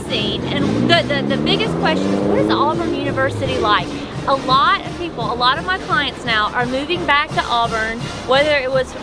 seen, and the biggest question is, what is Auburn University like? A lot of people, a lot of my clients now are moving back to Auburn, whether it was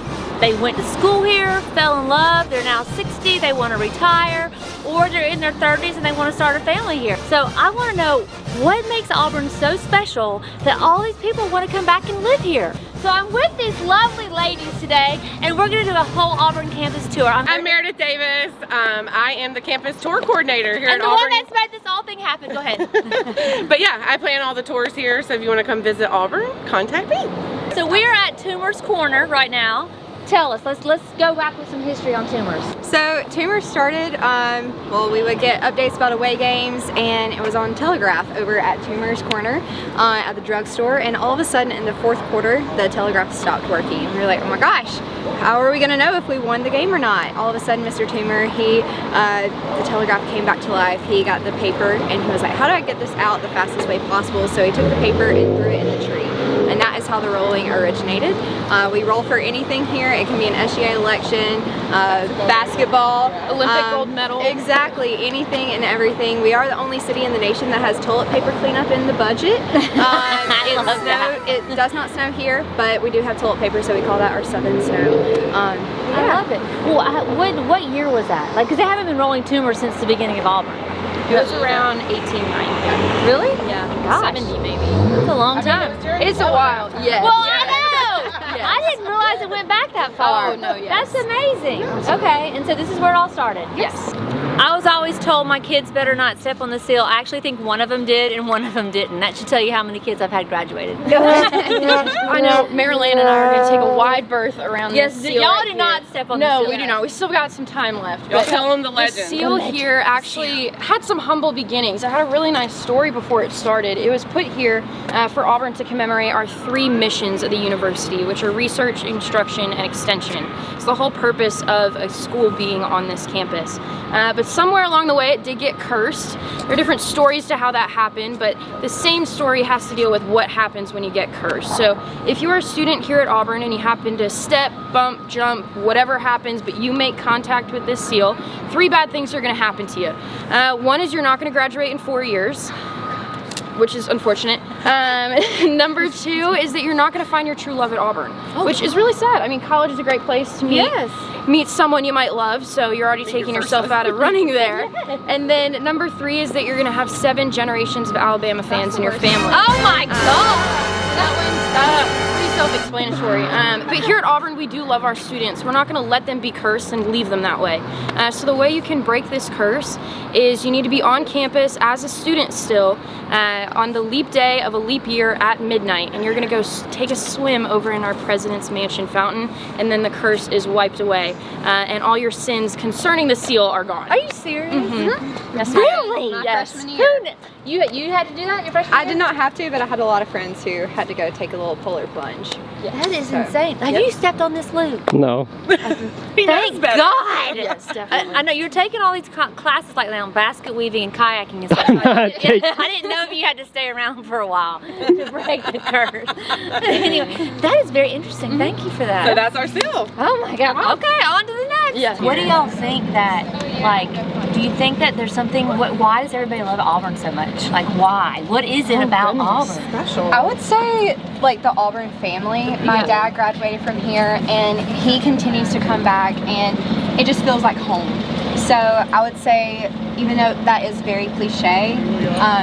they went to school here, fell in love, they're now 60, they want to retire, or they're in their 30s and they want to start a family here. So I want to know what makes Auburn so special that all these people want to come back and live here. So I'm with these lovely ladies today, and we're going to do a whole Auburn campus tour. I'm Meredith Davis. I am the campus tour coordinator here at Auburn. And the one that's made this all thing happen. Go ahead. But yeah, I plan all the tours here, so if you want to come visit Auburn, contact me. So we are at Tumers Corner right now. Tell us, let's go back with some history on Tumers. So Tumers started, well, we would get updates about away games, and it was on Telegraph over at Tumers Corner at the drugstore, and all of a sudden in the fourth quarter the Telegraph stopped working. We were like, oh my gosh, how are we gonna know if we won the game or not? All of a sudden Mr. Tumer, the Telegraph came back to life. He got the paper and he was like, how do I get this out the fastest way possible? So he took the paper and threw it in the tree. And that is how the rolling originated. We roll for anything here. It can be an SGA election, basketball, Olympic gold medal. Exactly, anything and everything. We are the only city in the nation that has toilet paper cleanup in the budget. It does not snow here, but we do have toilet paper, so we call that our southern snow. I love it. Well, what year was that? Like, because they haven't been rolling Tumors since the beginning of Auburn. It was around 1890. Really? Yeah. Gosh. 70 maybe. That's a long time. It's a while. Yes. Well, I know. Yes. I didn't realize it went back that far. Oh, no, yes. That's amazing. Okay, and so this is where it all started. Yes. I was always told my kids better not step on the seal. I actually think one of them did and one of them didn't. That should tell you how many kids I've had graduated. I know Marilyn and I are going to take a wide berth around this seal. Y'all right do here. not step on the seal. No, we do not. We still got some time left. Y'all tell them the The legend. seal here actually had some humble beginnings. It had a really nice story before it started. It was put here for Auburn to commemorate our 3 missions of the university, which are research, instruction, and extension. It's the whole purpose of a school being on this campus. But somewhere along the way it did get cursed. There are different stories to how that happened, but the same story has to deal with what happens when you get cursed. So if you are a student here at Auburn and you happen to step, bump, jump, whatever happens, but you make contact with this seal, 3 bad things are going to happen to you. One is you're not going to graduate in 4 years, which is unfortunate. Number 2 is that you're not going to find your true love at Auburn, which is really sad. I mean, college is a great place to meet someone you might love, so you're already taking yourself out of running there. And then number 3 is that you're going to have 7 generations of Alabama fans in your family. Oh my God! That one's pretty self-explanatory. But here at Auburn, we do love our students. We're not going to let them be cursed and leave them that way. So the way you can break this curse is you need to be on campus as a student still on the leap day of a leap year at midnight, and you're going to go take a swim over in our President's Mansion fountain, and then the curse is wiped away, and all your sins concerning the seal are gone. Are you serious? Mm-hmm. Yes, Really? Yes. You had to do that your freshman year? I did not have to, but I had a lot of friends who had to go take a little polar plunge. That is insane. Have you stepped on this loop? No. Thank God! Yes, definitely. I know you're taking all these classes like that on basket weaving and kayaking and stuff. I didn't know if you had to stay around for a while to break the curse. Anyway, that is very interesting. Thank you for that. So that's our seal. Oh my God. Okay, on to the next. Yes. What do y'all think that, like, do you think that there's something, why does everybody love Auburn so much? Like, why? What is it about Auburn? I would say like the Auburn family. My dad graduated from here and he continues to come back and it just feels like home. So I would say, even though that is very cliche,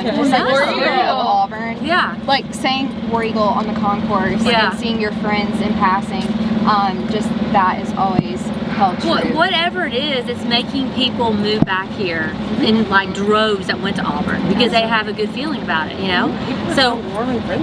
just like the spirit of Auburn, like saying War Eagle on the concourse and seeing your friends in passing, just that is always held true. Whatever it is, it's making people move back here in like droves that went to Auburn because they have a good feeling about it, you know? So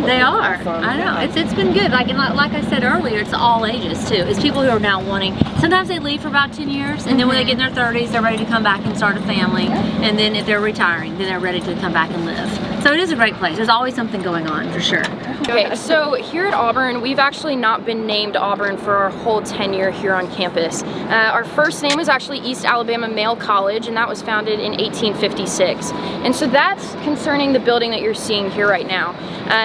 they are. I know. It's been good. Like I said earlier, it's all ages too. It's people who are now wanting, sometimes they leave for about 10 years and then when they get in their 30s, they're ready to come back and start a family. And then if they're retiring, then they're ready to come back and live. So it is a great place. There's always something going on, for sure. Okay, so here at Auburn, we've actually not been named Auburn for our whole tenure here on campus. Our first name was actually East Alabama Male College, and that was founded in 1856. And so that's concerning the building that you're seeing here right now.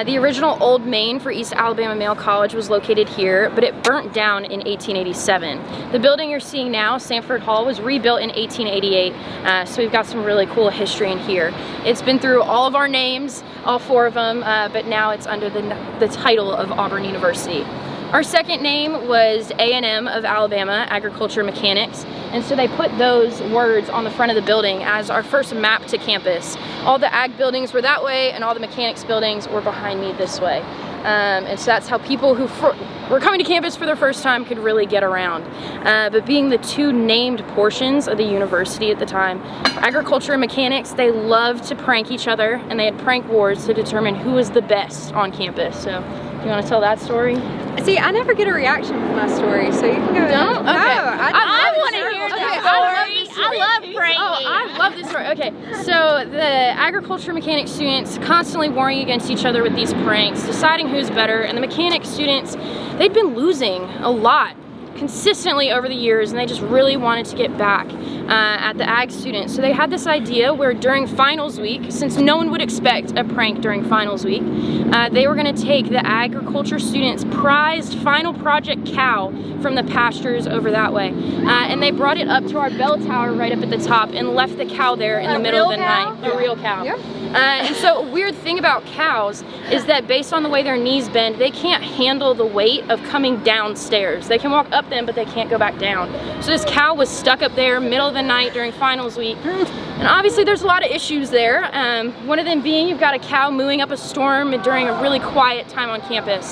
The original old main for East Alabama Male College was located here, but it burnt down in 1887. The building you're seeing now, Sanford Hall, was rebuilt in 1888, so we've got some really cool history in here. It's been through all of our names, all 4 of them, but now it's under the title of Auburn University. Our second name was A&M of Alabama, Agriculture Mechanics, and so they put those words on the front of the building as our first map to campus. All the ag buildings were that way, and all the mechanics buildings were behind me this way. And so that's how people who were coming to campus for their first time could really get around. But being the 2 named portions of the university at the time, agriculture and mechanics, they loved to prank each other, and they had prank wars to determine who was the best on campus. So, do you want to tell that story? See, I never get a reaction from my story, so you can go. Don't? Okay. No, I want to hear the story. I love pranking. Oh, I love this story. Okay, so the agriculture mechanics students constantly warring against each other with these pranks, deciding who's better, and the mechanics students, they'd been losing a lot consistently over the years, and they just really wanted to get back at the ag students. So they had this idea where during finals week, since no one would expect a prank during finals week, they were going to take the agriculture students' prized final project cow from the pastures over that way, and they brought it up to our bell tower right up at the top and left the cow there in the middle of the night. A real cow. Yep. And so a weird thing about cows is that based on the way their knees bend, they can't handle the weight of coming downstairs. They can walk up them, but they can't go back down. So this cow was stuck up there middle of the night during finals week. And obviously there's a lot of issues there. One of them being you've got a cow mooing up a storm during a really quiet time on campus.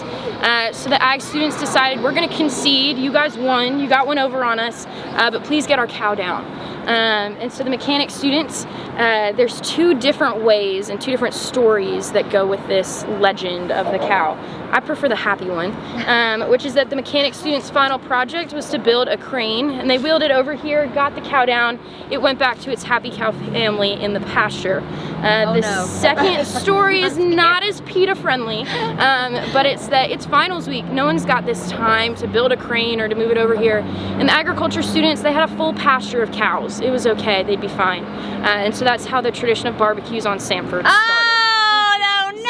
So the ag students decided we're gonna concede. You guys won, you got one over on us, but please get our cow down. And so the mechanics students, there's 2 different ways and 2 different stories that go with this legend of the cow. I prefer the happy one, which is that the mechanics students' final project was to build a crane, and they wheeled it over here, got the cow down, it went back to its happy cow family in the pasture. Second story is not as PETA friendly, but it's that it's finals week. No one's got this time to build a crane or to move it over here. And the agriculture students, they had a full pasture of cows. It was okay, they'd be fine. And so that's how the tradition of barbecues on Sanford started. Oh, no.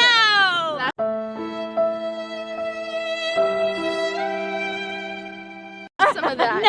Some of that,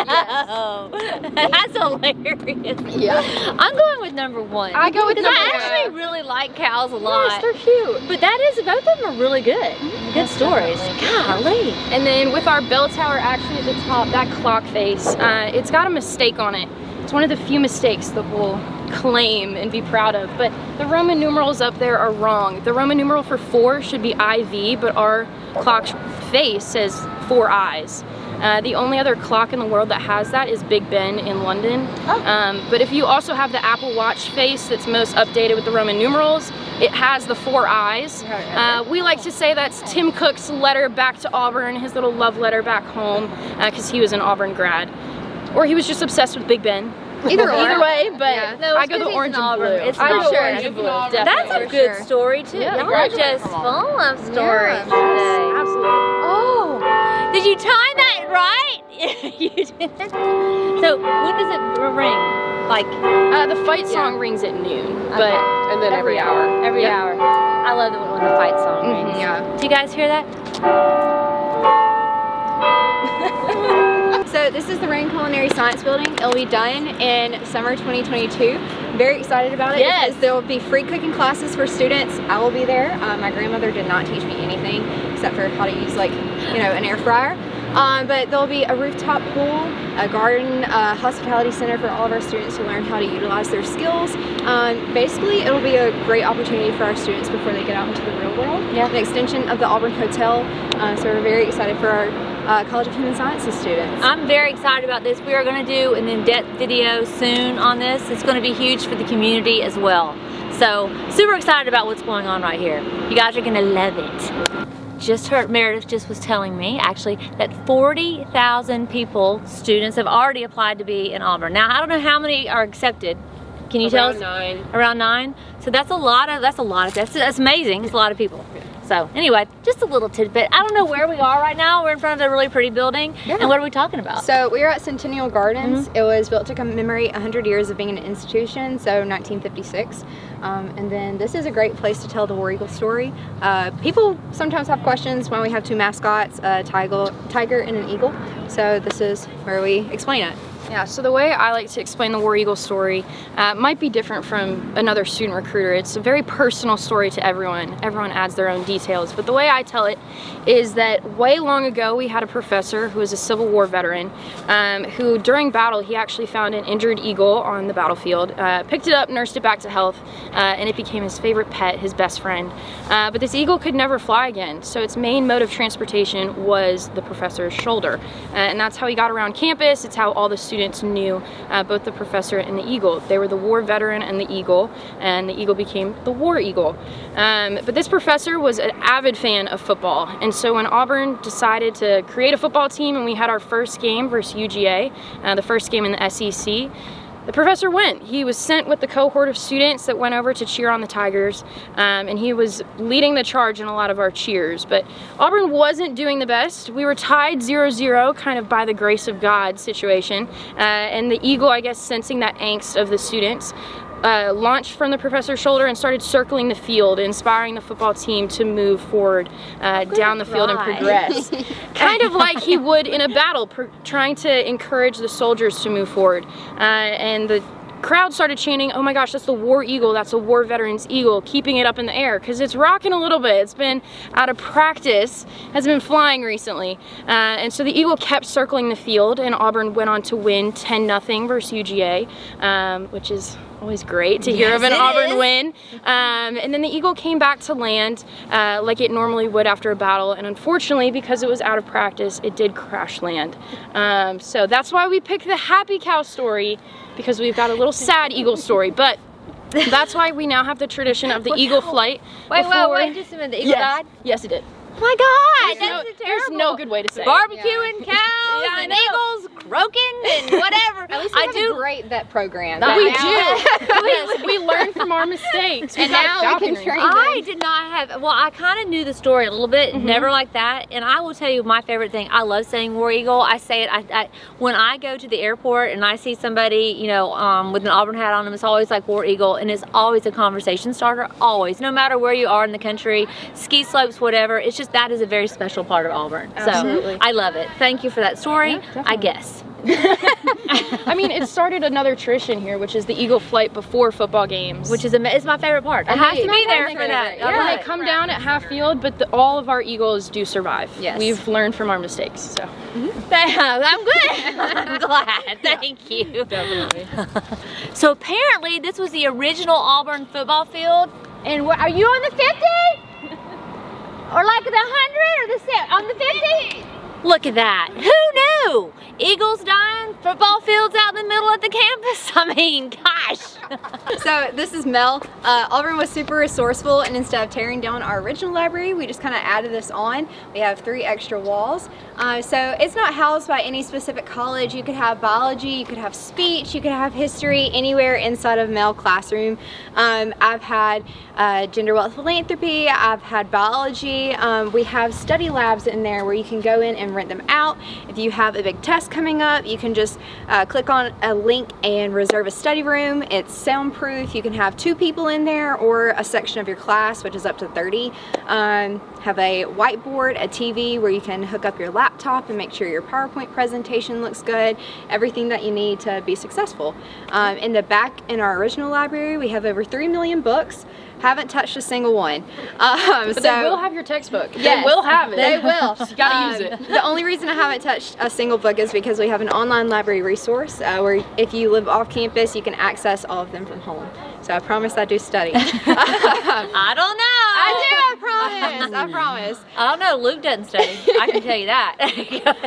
No. That's hilarious. Yeah. I'm going with number 1. I go with because number I 1. actually really like cows a lot. Yes, they're cute. But that is, both of them are really good. Good stories. Golly. And then with our bell tower actually at the top, that clock face, it's got a mistake on it. It's one of the few mistakes that we'll claim and be proud of, but the Roman numerals up there are wrong. The Roman numeral for 4 should be IV, but our clock face says 4 eyes. The only other clock in the world that has that is Big Ben in London. But if you also have the Apple Watch face that's most updated with the Roman numerals, it has the 4 eyes. We like to say that's Tim Cook's letter back to Auburn, his little love letter back home, because he was an Auburn grad. Or he was just obsessed with Big Ben. Either way, but Yeah. No, I go the orange and blue. It's I not go sure. orange and blue, That's definitely. a good story too. Yeah, Y'all you're are just full of stories today. Absolutely. Oh, did you time that right? You did. So when does it ring? Like The fight song rings at noon, but And then every hour. every Yep. hour. I love it when the fight song rings. Yeah. Do you guys hear that? So this is the Rain Culinary Science Building. It'll be done in summer 2022. Very excited about it Yes. because there will be free cooking classes for students. I will be there. My grandmother did not teach me anything except for how to use an air fryer. But there'll be a rooftop pool, a garden, hospitality center for all of our students to learn how to utilize their skills. Basically, it'll be a great opportunity for our students before they get out into the real world. Yeah. An extension of the Auburn Hotel. So we're very excited for our College of Human Sciences students. I'm very excited about this. We are going to do an in-depth video soon on this. It's going to be huge for the community as well. So super excited about what's going on right here. You guys are going to love it. Just heard, Meredith just was telling me actually that 40,000 people, students, have already applied to be in Auburn. Now I don't know how many are accepted, Can you tell us? Around 9. Around 9. So that's that's amazing. It's a lot of people. So anyway, just a little tidbit. I don't know where we are right now. We're in front of a really pretty building. Yeah. And what are we talking about? So we are at Centennial Gardens. It was built to commemorate 100 years of being an institution, so 1956. And then this is a great place to tell the War Eagle story. People sometimes have questions when we have two mascots, a tiger and an eagle. So this is where we explain it. Yeah, so the way I like to explain the War Eagle story might be different from another student recruiter. It's a very personal story to everyone. Everyone adds their own details. But the way I tell it is that way long ago we had a professor who was a Civil War veteran who during battle he actually found an injured eagle on the battlefield, picked it up, nursed it back to health, and it became his favorite pet, his best friend. But this eagle could never fly again, so its main mode of transportation was the professor's shoulder. And that's how he got around campus. It's how all the students knew both the professor and the eagle. They were the war veteran and the eagle became the War Eagle. But this professor was an avid fan of football, and so when Auburn decided to create a football team and we had our first game versus UGA, the first game in the SEC, the professor went. He was sent with the cohort of students that went over to cheer on the Tigers, and he was leading the charge in a lot of our cheers. But Auburn wasn't doing the best. We were tied 0-0, kind of by the grace of God situation, and the Eagle, I guess, sensing that angst of the students, launched from the professor's shoulder and started circling the field, inspiring the football team to move forward down the field and progress. Kind of like he would in a battle, trying to encourage the soldiers to move forward. And the crowd started chanting, "Oh my gosh, that's the War Eagle, that's a war veteran's eagle," keeping it up in the air because it's rocking a little bit. It's been out of practice, has been flying recently. And so the eagle kept circling the field, and Auburn went on to win 10-0 versus UGA, which is always great to hear of an Auburn win. And then the eagle came back to land like it normally would after a battle, and unfortunately, because it was out of practice, it did crash land. So that's why we picked the happy cow story, because we've got a little sad eagle story. But that's why we now have the tradition of the eagle flight. Wait, just a minute. The eagle died? Yes, it did. Oh my God, that's terrible. There's no good way to say it. Barbecuing cows and eagles croaking and whatever. At least we have a great vet program. We do. We learn from our mistakes. And now we can train them. I did not have, well, I kind of knew the story a little bit, never like that. And I will tell you my favorite thing. I love saying War Eagle. I say it, when I go to the airport and I see somebody, you know, with an Auburn hat on them, it's always like War Eagle, and it's always a conversation starter, always. No matter where you are in the country, ski slopes, whatever, it's just that is a very special part of Auburn. Absolutely. So I love it. Thank you for that story, I guess. I mean, it started another tradition here, which is the eagle flight before football games. Which is it's my favorite part. I have to be there for that. Yeah, they come down at half field, but all of our eagles do survive. Yes. We've learned from our mistakes, so. I'm good. I'm glad. Thank you. Definitely. So apparently this was the original Auburn football field. And are you on the 50? Or like the 100 or the on the 50? Look at that. Who knew? Eagles dying, football fields out in the middle of the campus. I mean, gosh. So this is Mel. Auburn was super resourceful, and instead of tearing down our original library, we just kind of added this on. We have 3 extra walls. So it's not housed by any specific college. You could have biology, you could have speech, you could have history, anywhere inside of Mel classroom. I've had gender wealth philanthropy, I've had biology. We have study labs in there where you can go in and rent them out. If you have a big test coming up, you can just click on a link and reserve a study room. It's soundproof. You can have 2 people in there or a section of your class, which is up to 30. Have a whiteboard, a TV where you can hook up your laptop and make sure your PowerPoint presentation looks good, everything that you need to be successful. In the back in our original library, we have over 3 million books. Haven't touched a single one. But so, they will have your textbook. Yes, they will have it. They will. You gotta use it. The only reason I haven't touched a single book is because we have an online library resource where if you live off campus, you can access all of them from home. So I promise I do study. I don't know. I promise. I promise. I don't know. Luke doesn't study. I can tell you that.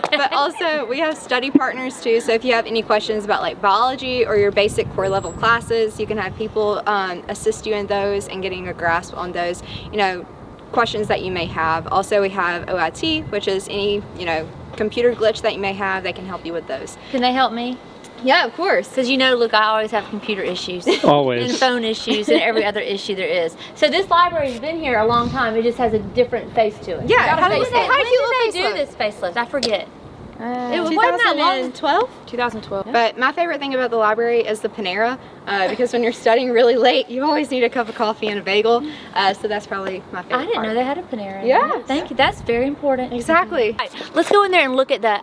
But also we have study partners too. So if you have any questions about like biology or your basic core level classes, you can have people assist you in those and getting a grasp on those, you know, questions that you may have. Also we have OIT, which is any, you know, computer glitch that you may have. They can help you with those. Can they help me? Yeah, of course. Because you know, look, I always have computer issues. Always. And phone issues and every other issue there is. So this library has been here a long time. It just has a different face to it. Yeah, Got a when facelift. did When did they do this facelift? I forget. It wasn't that long. 2012. 2012. But my favorite thing about the library is the Panera, because when you're studying really late, you always need a cup of coffee and a bagel. So that's probably my favorite I didn't part. know they had a Panera. Yeah. Thank you. That's very important. Exactly. All right, let's go in there and look at the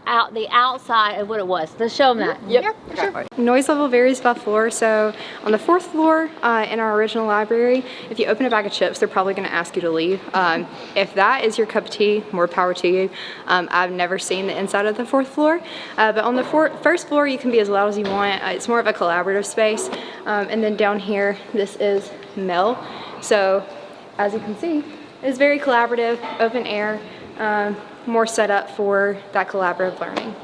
outside of what it was. Let's show them that. Yep. Sure. Noise level varies by floor. So on the 4th floor in our original library, if you open a bag of chips, they're probably going to ask you to leave. If that is your cup of tea, more power to you. I've never seen the inside of the 4th floor. But on the 1st floor, you can be as loud as you want. It's more of a collaborative space. And then down here, this is Mel. So as you can see, it's very collaborative, open air, more set up for that collaborative learning.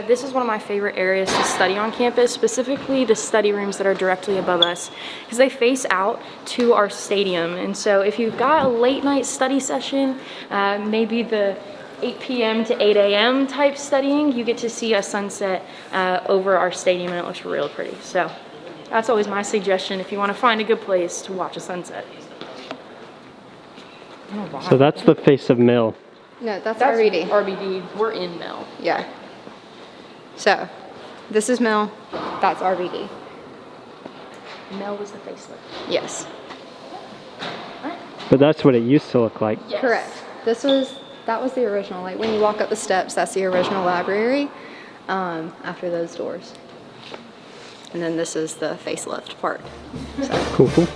This is one of my favorite areas to study on campus, specifically the study rooms that are directly above us, because they face out to our stadium. And so if you've got a late night study session, maybe the 8 p.m. to 8 a.m. type studying, you get to see a sunset over our stadium, and it looks real pretty. So that's always my suggestion if you want to find a good place to watch a sunset. Oh, wow. So that's the face of Mill. No, that's RBD. RBD. We're in Mel. Yeah. So, this is Mel, that's RBD. Mel was the facelift. Yes. But that's what it used to look like. Yes. Correct. That was the original, like when you walk up the steps, that's the original library, after those doors. And then this is the facelift part. Cool, cool.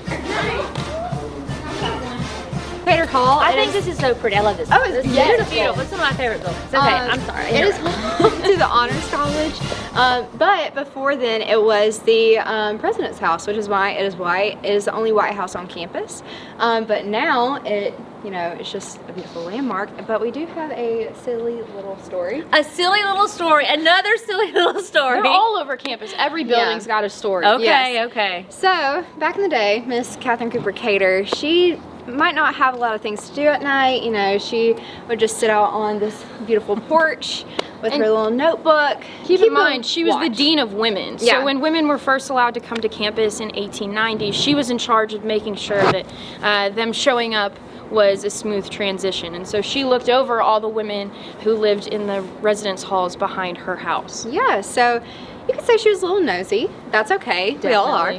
Cater Hall. I think this is so pretty. I love this. Oh, it's beautiful. It's one of my favorite buildings. Okay, I'm sorry. It is home to the Honors College, but before then it was the President's House, which is why it is white. It is the only white house on campus, but now it's just a beautiful landmark. But we do have a silly little story. A silly little story. Another silly little story. They're all over campus. Every building's got a story. Okay, Yes. okay. So back in the day, Miss Catherine Cooper Cater, she might not have a lot of things to do at night. She would just sit out on this beautiful porch with her little notebook. Keep in mind, she was the watch. dean of women. Yeah. So when women were first allowed to come to campus in 1890, she was in charge of making sure that them showing up was a smooth transition. And so she looked over all the women who lived in the residence halls behind her house. Yeah, so you could say she was a little nosy. That's okay. We all are.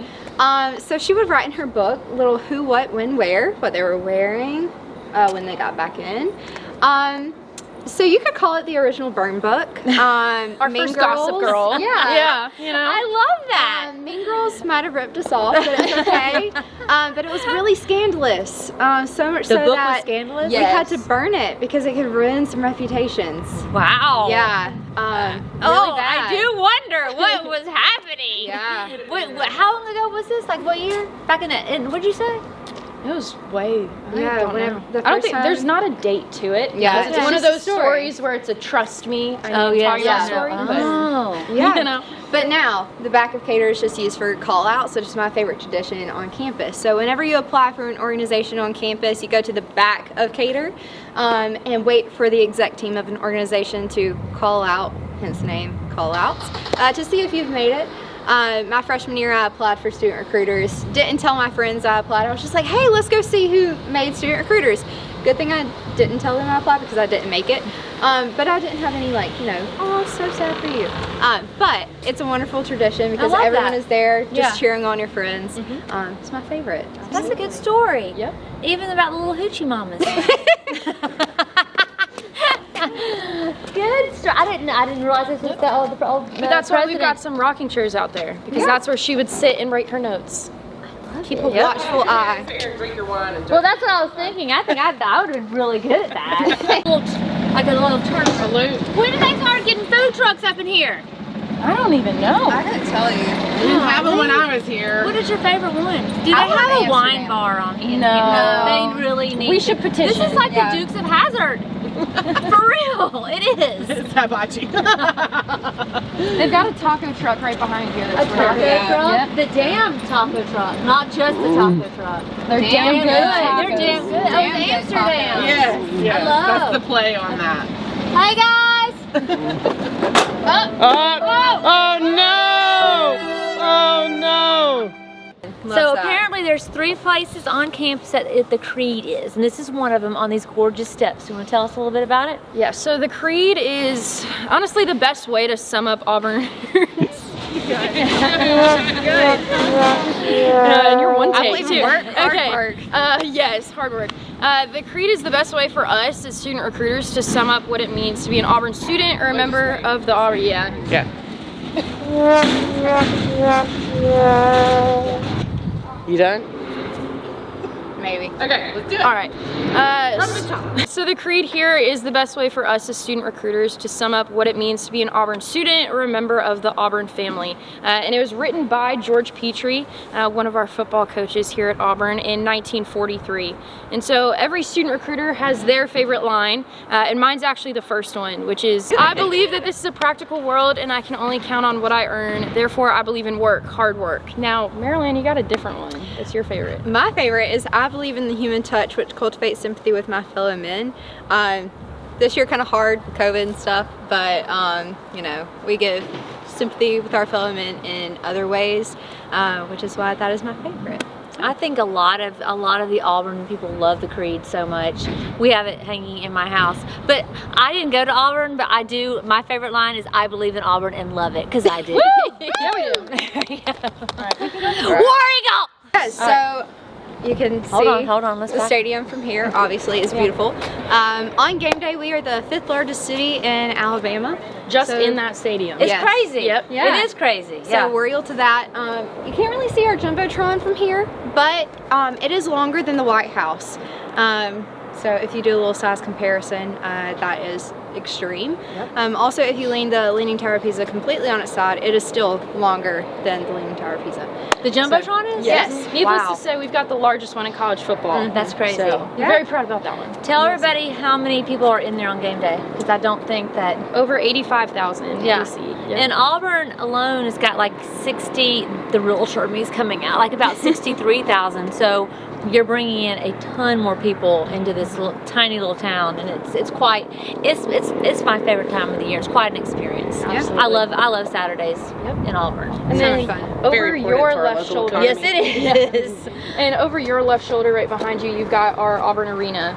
So she would write in her book little who, what, when, where, what they were wearing when they got back in. So you could call it the original burn book. Our Mean first Girls. gossip girl. Yeah. I love that. Mean Girls might have ripped us off, but it's okay. But it was really scandalous. So much The so book that was scandalous? we had to burn it because it could ruin some reputations. Wow. Yeah. Oh, really bad. I do wonder what was happening. Yeah. How long ago was this? Like what year? Back what'd you say? It was way. Yeah, whenever the I don't first think time- there's not a date to it. Yeah, It's it's one of just a those story. stories where it's a trust me. I know Oh, yeah, talking yeah. about story. Oh. Yeah. You know. But now, the back of Cater is just used for call-outs, which is my favorite tradition on campus. So whenever you apply for an organization on campus, you go to the back of Cater and wait for the exec team of an organization to call out, hence the name, call-outs, to see if you've made it. My freshman year, I applied for student recruiters. Didn't tell my friends I applied. I was just like, hey, let's go see who made student recruiters. Good thing I didn't tell them I applied because I didn't make it. But I didn't have any oh, so sad for you. But it's a wonderful tradition because love everyone that. is there just Yeah. cheering on your friends. It's my favorite. That's a good story. Yep. Even about the little hoochie mamas. Good story. I didn't realize this was the old But that's why we've got some rocking chairs out there, because that's where she would sit and write her notes. Keep a watchful eye. Drink your wine and Well, that's what I was thinking. I think I would have been really good at that. Like a little turn salute. When did they start getting food trucks up in here? I don't even know. I couldn't tell you. We didn't have them when I was here. What is your favorite one? Do they I love have a wine Amsterdam. bar on here? No. They really need. We should petition. This is like Yeah. the Dukes of Hazzard. For real, it is. It's hibachi. They've got a taco truck right behind here. A That's taco rare. truck? Yep. The damn taco truck, not just the taco truck. They're damn good. They're damn good. Oh, Damn good Amsterdam. Yes, Hello. that's the play on that. Hey guys. Oh no! So that. apparently there's 3 places on campus that the Creed is, and this is one of them on these gorgeous steps. You want to tell us a little bit about it? Yeah, so the Creed is honestly the best way to sum up Auburn. And you're one take too. Hard work. Yes, hard work. The Creed is the best way for us as student recruiters to sum up what it means to be an Auburn student or a member of the Auburn. Yeah. You done? Maybe. Okay, let's do it. All right. So the Creed here is the best way for us as student recruiters to sum up what it means to be an Auburn student or a member of the Auburn family. And it was written by George Petrie, one of our football coaches here at Auburn in 1943. And so every student recruiter has their favorite line, and mine's actually the first one, which is, I believe that this is a practical world and I can only count on what I earn. Therefore, I believe in work, hard work. Now, Marilyn, you got a different one. What's your favorite? My favorite is I believe in the human touch, which cultivates sympathy with my fellow men. This year kind of hard with COVID and stuff, but you know, we give sympathy with our fellow men in other ways, which is why that is my favorite. I think a lot of the Auburn people love the Creed so much. We have it hanging in my house. But I didn't go to Auburn, but I do. My favorite line is, I believe in Auburn and love it, because I do. Yeah, we do. War Eagle! Yes, so you can see hold on, let's the back. stadium from here. Obviously, it's beautiful. On game day, we are the 5th largest city in Alabama. Just So- in that stadium. It's Yes. crazy. Yep. Yeah. It is crazy. So Yeah. we're real to that. You can't really see our Jumbotron from here, but it is longer than the White House. So if you do a little size comparison, that is extreme. Yep. Also, if you lean the Leaning Tower of Pisa completely on its side, it is still longer than the Leaning Tower of Pisa. The Jumbotron is? Yes. Needless Wow. to say, we've got the largest one in college football. That's crazy. So we're very proud about that one. Tell everybody how many people are in there on game day, because I don't think that. Over 85,000 Yeah. AC. Yep. And Auburn alone has got like 60, the realtor me's coming out, like about 63,000. So you're bringing in a ton more people into this tiny little town, and it's my favorite time of the year. It's quite an experience. Absolutely. I love Saturdays in Auburn. And then fun. over Very important your to our left local shoulder. economy. Yes, it is. And over your left shoulder, right behind you, you've got our Auburn Arena.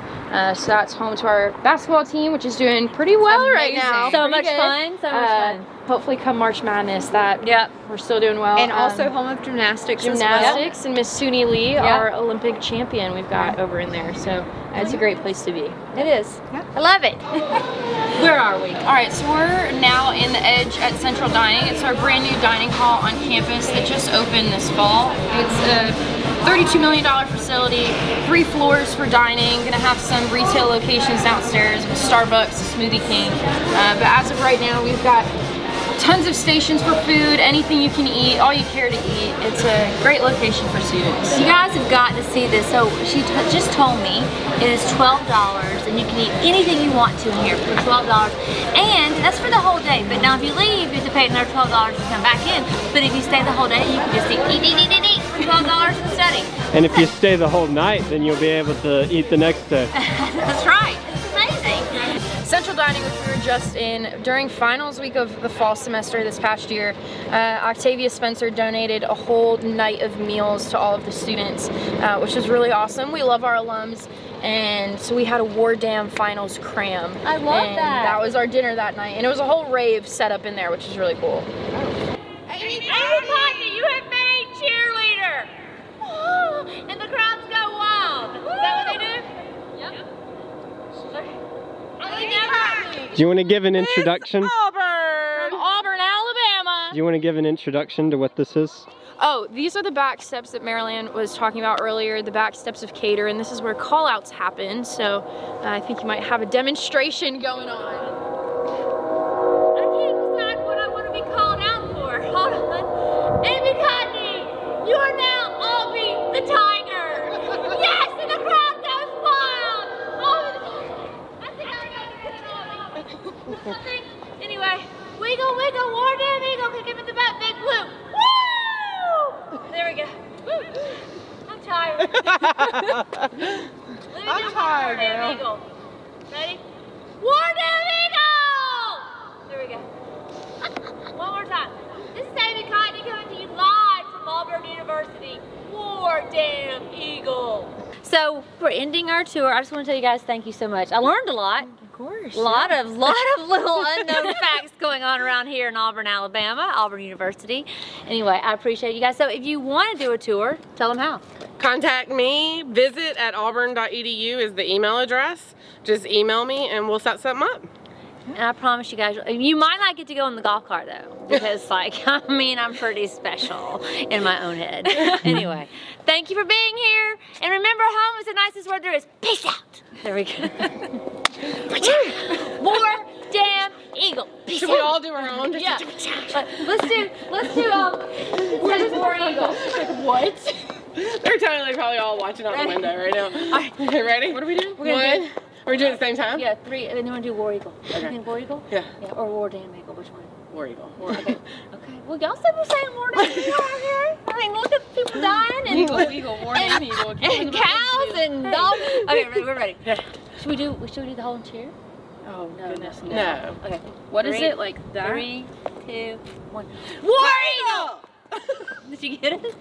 So that's home to our basketball team, which is doing pretty well right now. So Pretty much good. fun. So much fun. Hopefully, come March Madness, that Yep. we're still doing well. And also home of gymnastics. gymnastics, and Miss Suni Lee, Yep. our Olympic champion, we've got over in there. So it's a great place to be. It is. I love it. Where are we? All right, so we're now in the Edge at Central Dining. It's our brand new dining hall on campus that just opened this fall. It's a $32 million facility, 3 floors for dining, gonna have some retail locations downstairs, a Starbucks, a Smoothie King. But as of right now, we've got tons of stations for food, anything you can eat, all you care to eat. It's a great location for students. You guys have got to see this. So she just told me it is $12, and you can eat anything you want to in here for $12, and that's for the whole day. But now if you leave, you have to pay another $12 to come back in. But if you stay the whole day, you can just eat for $12 and study. And if you stay the whole night, then you'll be able to eat the next day. That's right. It's amazing. Central Dining, which we were just in during finals week of the fall semester this past year, Octavia Spencer donated a whole night of meals to all of the students, which was really awesome. We love our alums, and so we had a War Dam finals cram. I love and that. that was our dinner that night, and it was a whole rave set up in there, which is really cool. Hey, Cotney, you have made cheerleader. Oh, and the crowds go wild. Is that what they do? Yep. Do you want to give an introduction? Auburn! From Auburn, Alabama! Do you want to give an introduction to what this is? Oh, these are the back steps that Marilyn was talking about earlier, the back steps of Cater, and this is where callouts happen, so I think you might have a demonstration going on. I can't decide what I want to be called out for. Hold on. Amy Cotney, you are now Aubrey the Tiger. Yes, and the crowd goes wild. I think I'm going to get it Aubrey. Something. Anyway, wiggle, wiggle, War Dam Eagle, kick him in the butt, big blue. Woo! There we go. Woo. I'm tired. I'm tired, War Dam Eagle. Ready? War Dam Eagle! There we go. One more time. This is Amy Cotney coming to you live from Auburn University. War damn eagle. So we're ending our tour. I just want to tell you guys thank you so much. I learned a lot. Of course. A lot of little unknown facts going on around here in Auburn, Alabama, Auburn University. Anyway, I appreciate you guys. So if you want to do a tour, tell them how. Contact me. Visit at auburn.edu is the email address. Just email me and we'll set something up. And I promise you guys, you might not get to go in the golf cart though, because like, I mean, I'm pretty special in my own head. Anyway, thank you for being here. And remember, home is the nicest word there is. Peace out. There we go. More damn eagle. Peace Should out. we all do our own? Yeah. Let's do War Eagle. What? They're totally probably all watching out the window right now. All right, okay, ready? What are we doing? We're gonna do- Are we doing it at the same time? Yeah, 3, and then we're gonna do War Eagle. Okay. You think War Eagle? Yeah. Or War Damn Eagle, which one? War Eagle. Okay. Okay. Well, y'all still saying War Damn Eagle out here? I mean, look at people dying and Eagle, war damn eagle. and cows and dogs. Okay, we're ready. Should we do the whole cheer? Oh, goodness, no. No. Okay. What is 3, it, like that? 3, 2, 1. War Eagle! Did you get it?